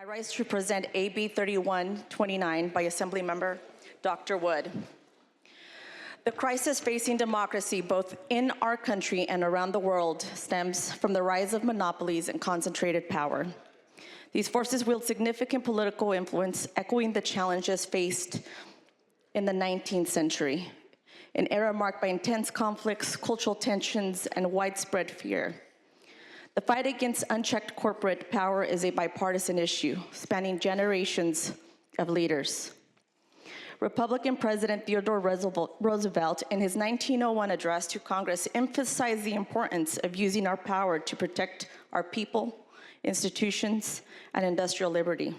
I rise to present AB 3129 by Assemblymember Dr. Wood. The crisis facing democracy, both in our country and around the world, stems from the rise of monopolies and concentrated power. These forces wield significant political influence, echoing the challenges faced in the 19th century, an era marked by intense conflicts, cultural tensions, and widespread fear. The fight against unchecked corporate power is a bipartisan issue, spanning generations of leaders. Republican President Theodore Roosevelt, in his 1901 address to Congress, emphasized the importance of using our power to protect our people, institutions, and industrial liberty.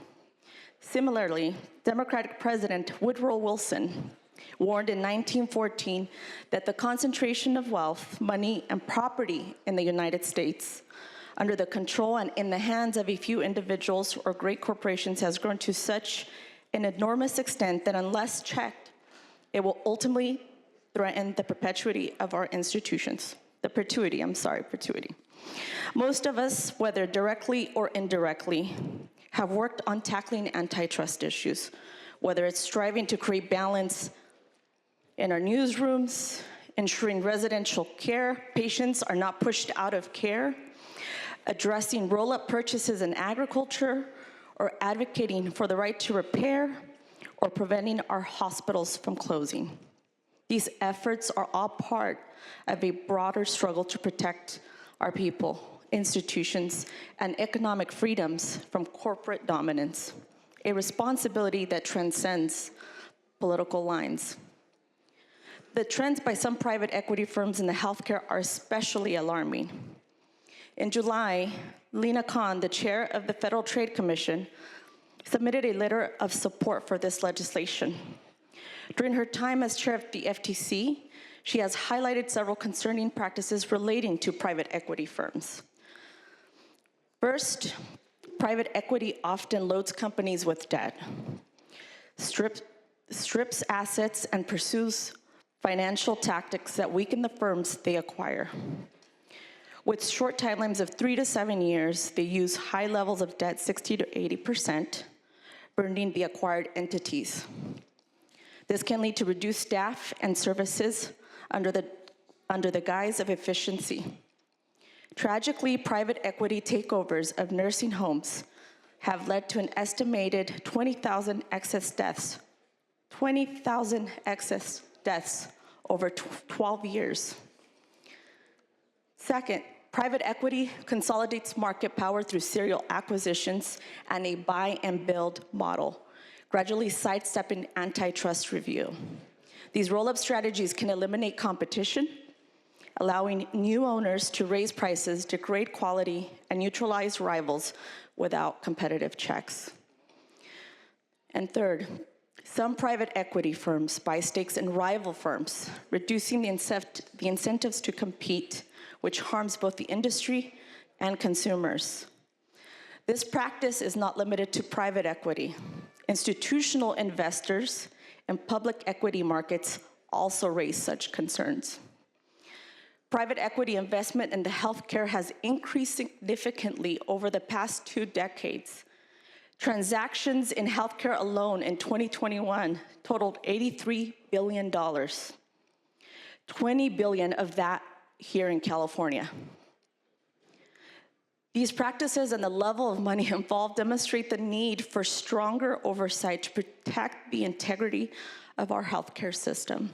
Similarly, Democratic President Woodrow Wilson warned in 1914 that the concentration of wealth, money, and property in the United States under the control and in the hands of a few individuals or great corporations has grown to such an enormous extent that unless checked, it will ultimately threaten the perpetuity of our institutions. Perpetuity. Most of us, whether directly or indirectly, have worked on tackling antitrust issues, whether it's striving to create balance in our newsrooms, ensuring residential care patients are not pushed out of care, addressing roll-up purchases in agriculture, or advocating for the right to repair, or preventing our hospitals from closing. These efforts are all part of a broader struggle to protect our people, institutions, and economic freedoms from corporate dominance, a responsibility that transcends political lines. The trends by some private equity firms in the healthcare are especially alarming. In July, Lena Khan, the chair of the Federal Trade Commission, submitted a letter of support for this legislation. During her time as chair of the FTC, she has highlighted several concerning practices relating to private equity firms. First, private equity often loads companies with debt, strips assets, and pursues financial tactics that weaken the firms they acquire. With short timelines of 3 to 7 years, they use high levels of debt, 60 to 80%, burdening the acquired entities. This can lead to reduced staff and services under the guise of efficiency. Tragically, private equity takeovers of nursing homes have led to an estimated 20,000 excess deaths. 20,000 excess deaths over 12 years. Second, private equity consolidates market power through serial acquisitions and a buy and build model, gradually sidestepping antitrust review. These roll-up strategies can eliminate competition, allowing new owners to raise prices, degrade quality, and neutralize rivals without competitive checks. And third, some private equity firms buy stakes in rival firms, reducing the incentives to compete, which harms both the industry and consumers. This practice is not limited to private equity. Institutional investors in public equity markets also raise such concerns. Private equity investment in the healthcare has increased significantly over the past 2 decades. Transactions in healthcare alone in 2021 totaled $83 billion. $20 billion of that here in California. These practices and the level of money involved demonstrate the need for stronger oversight to protect the integrity of our healthcare system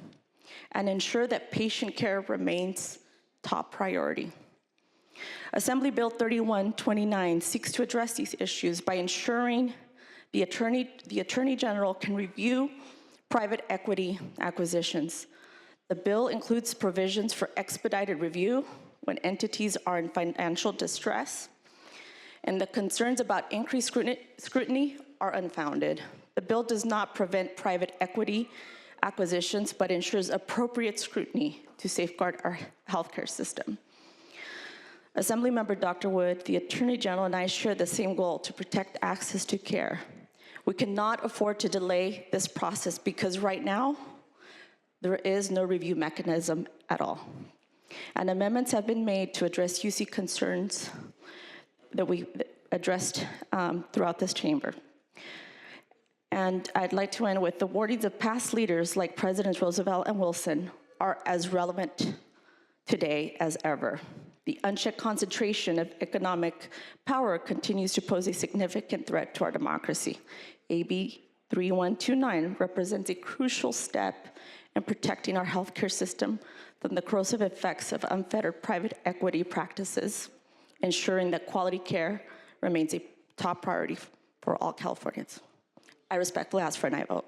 and ensure that patient care remains top priority. Assembly Bill 3129 seeks to address these issues by ensuring the Attorney General can review private equity acquisitions. The bill includes provisions for expedited review when entities are in financial distress, and the concerns about increased scrutiny are unfounded. The bill does not prevent private equity acquisitions, but ensures appropriate scrutiny to safeguard our healthcare system. Assemblymember Dr. Wood, the Attorney General, and I share the same goal to protect access to care. We cannot afford to delay this process because right now, there is no review mechanism at all. And amendments have been made to address UC concerns that we addressed throughout this chamber. And I'd like to end with the warnings of past leaders like Presidents Roosevelt and Wilson are as relevant today as ever. The unchecked concentration of economic power continues to pose a significant threat to our democracy. AB 3129 represents a crucial step in protecting our healthcare system from the corrosive effects of unfettered private equity practices, ensuring that quality care remains a top priority for all Californians. I respectfully ask for an aye vote.